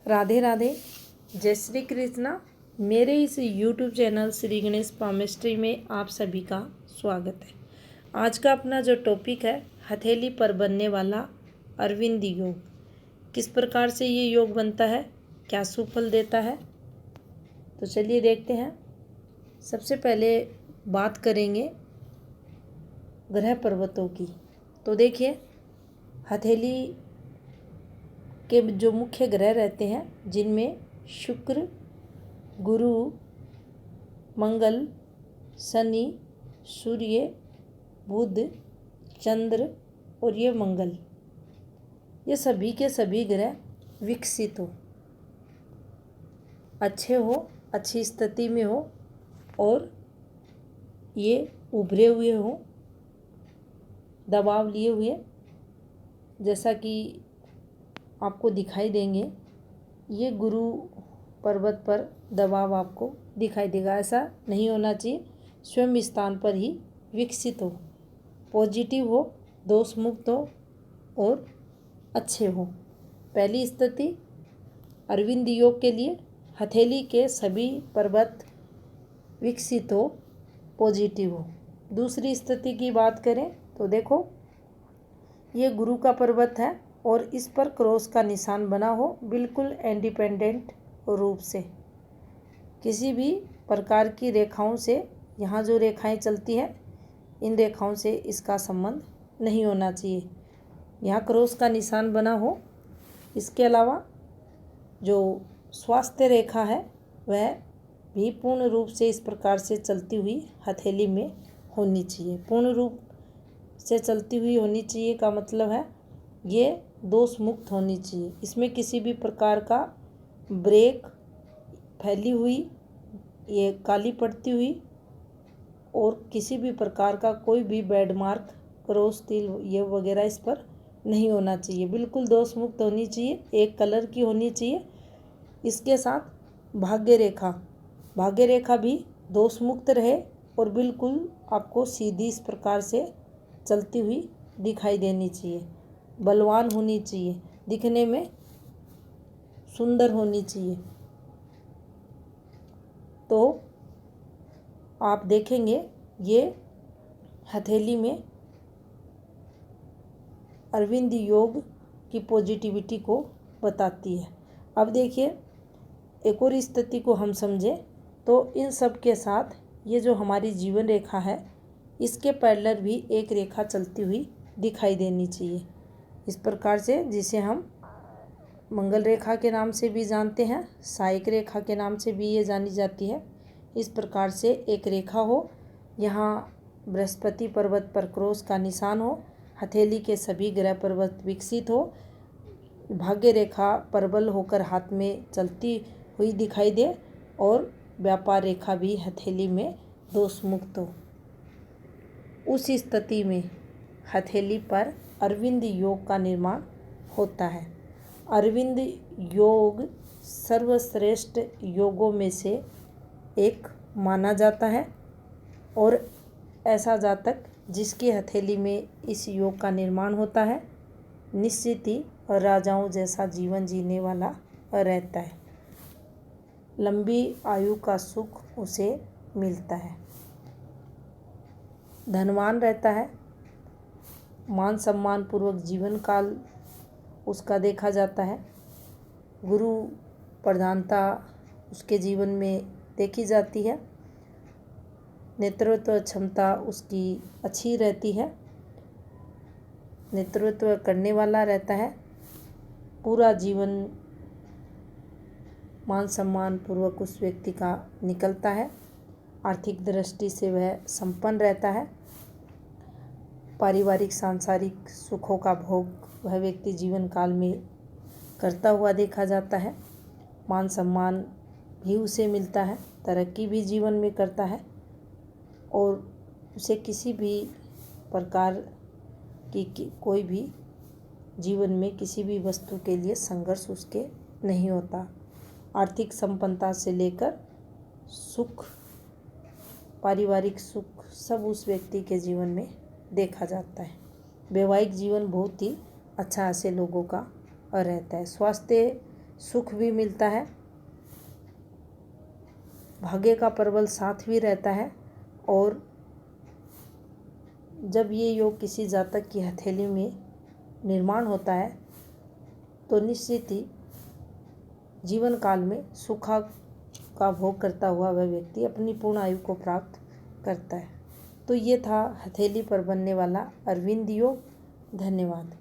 राधे राधे, जय श्री कृष्णा। मेरे इस YouTube channel Shri Ganesh palmistry में आप सभी का स्वागत है। आज का अपना जो टॉपिक है, हथेली पर बनने वाला अरविंद योग। किस प्रकार से ये योग बनता है, क्या सुफल देता है, तो चलिए देखते हैं। सबसे पहले बात करेंगे ग्रह पर्वतों की। तो देखिए, हथेली के जो मुख्य ग्रह रहते हैं, जिनमें शुक्र, गुरु, मंगल, शनि, सूर्य, बुध, चंद्र और ये मंगल, ये सभी के सभी ग्रह विकसित हो, अच्छे हो, अच्छी स्थिति में हो और ये उभरे हुए हो, दबाव लिए हुए, जैसा कि आपको दिखाई देंगे। ये गुरु पर्वत पर दबाव आपको दिखाई देगा। ऐसा नहीं होना चाहिए, स्वयं स्थान पर ही विकसित हो, पॉजिटिव हो, दोष मुक्त हो और अच्छे हो। पहली स्थिति अरविंद योग के लिए हथेली के सभी पर्वत विकसित हो, पॉजिटिव हो। दूसरी स्थिति की बात करें तो देखो, ये गुरु का पर्वत है और इस पर क्रॉस का निशान बना हो, बिल्कुल इंडिपेंडेंट रूप से, किसी भी प्रकार की रेखाओं से, यहाँ जो रेखाएं चलती हैं इन रेखाओं से इसका संबंध नहीं होना चाहिए। यहाँ क्रॉस का निशान बना हो। इसके अलावा जो स्वास्थ्य रेखा है वह भी पूर्ण रूप से इस प्रकार से चलती हुई हथेली में होनी चाहिए। पूर्ण रूप से चलती हुई होनी चाहिए का मतलब है ये दोष मुक्त होनी चाहिए। इसमें किसी भी प्रकार का ब्रेक, फैली हुई, ये काली पड़ती हुई और किसी भी प्रकार का कोई भी बैड मार्क, क्रॉस, तिल ये वगैरह इस पर नहीं होना चाहिए। बिल्कुल दोष मुक्त होनी चाहिए, एक कलर की होनी चाहिए। इसके साथ भाग्य रेखा भी दोष मुक्त रहे और बिल्कुल आपको सीधी इस प्रकार से चलती हुई दिखाई देनी चाहिए। बलवान होनी चाहिए, दिखने में सुंदर होनी चाहिए। तो आप देखेंगे ये हथेली में अरविंद योग की पॉजिटिविटी को बताती है। अब देखिए, एक और स्थिति को हम समझें तो इन सब के साथ ये जो हमारी जीवन रेखा है, इसके पैरेलल भी एक रेखा चलती हुई दिखाई देनी चाहिए, इस प्रकार से, जिसे हम मंगल रेखा के नाम से भी जानते हैं, सायक रेखा के नाम से भी ये जानी जाती है। इस प्रकार से एक रेखा हो, यहाँ बृहस्पति पर्वत पर क्रॉस का निशान हो, हथेली के सभी ग्रह पर्वत विकसित हो, भाग्य रेखा प्रबल होकर हाथ में चलती हुई दिखाई दे और व्यापार रेखा भी हथेली में दोष मुक्त हो। उस स्थिति में हथेली पर अरविंद योग का निर्माण होता है। अरविंद योग सर्वश्रेष्ठ योगों में से एक माना जाता है और ऐसा जातक जिसकी हथेली में इस योग का निर्माण होता है, निश्चित ही राजाओं जैसा जीवन जीने वाला रहता है। लंबी आयु का सुख उसे मिलता है, धनवान रहता है, मान सम्मान पूर्वक जीवन काल उसका देखा जाता है। गुरु प्रधानता उसके जीवन में देखी जाती है। नेतृत्व क्षमता उसकी अच्छी रहती है, नेतृत्व करने वाला रहता है। पूरा जीवन मान सम्मान पूर्वक उस व्यक्ति का निकलता है। आर्थिक दृष्टि से वह संपन्न रहता है। पारिवारिक सांसारिक सुखों का भोग वह व्यक्ति जीवन काल में करता हुआ देखा जाता है। मान सम्मान भी उसे मिलता है, तरक्की भी जीवन में करता है और उसे किसी भी प्रकार की कोई भी जीवन में किसी भी वस्तु के लिए संघर्ष उसके नहीं होता। आर्थिक संपन्नता से लेकर सुख, पारिवारिक सुख सब उस व्यक्ति के जीवन में देखा जाता है। वैवाहिक जीवन बहुत ही अच्छा ऐसे लोगों का रहता है। स्वास्थ्य सुख भी मिलता है, भाग्य का प्रबल साथ भी रहता है। और जब ये योग किसी जातक की हथेली में निर्माण होता है तो निश्चित ही जीवन काल में सुख का भोग करता हुआ वह व्यक्ति अपनी पूर्ण आयु को प्राप्त करता है। तो ये था हथेली पर बनने वाला अरविंद योग। धन्यवाद।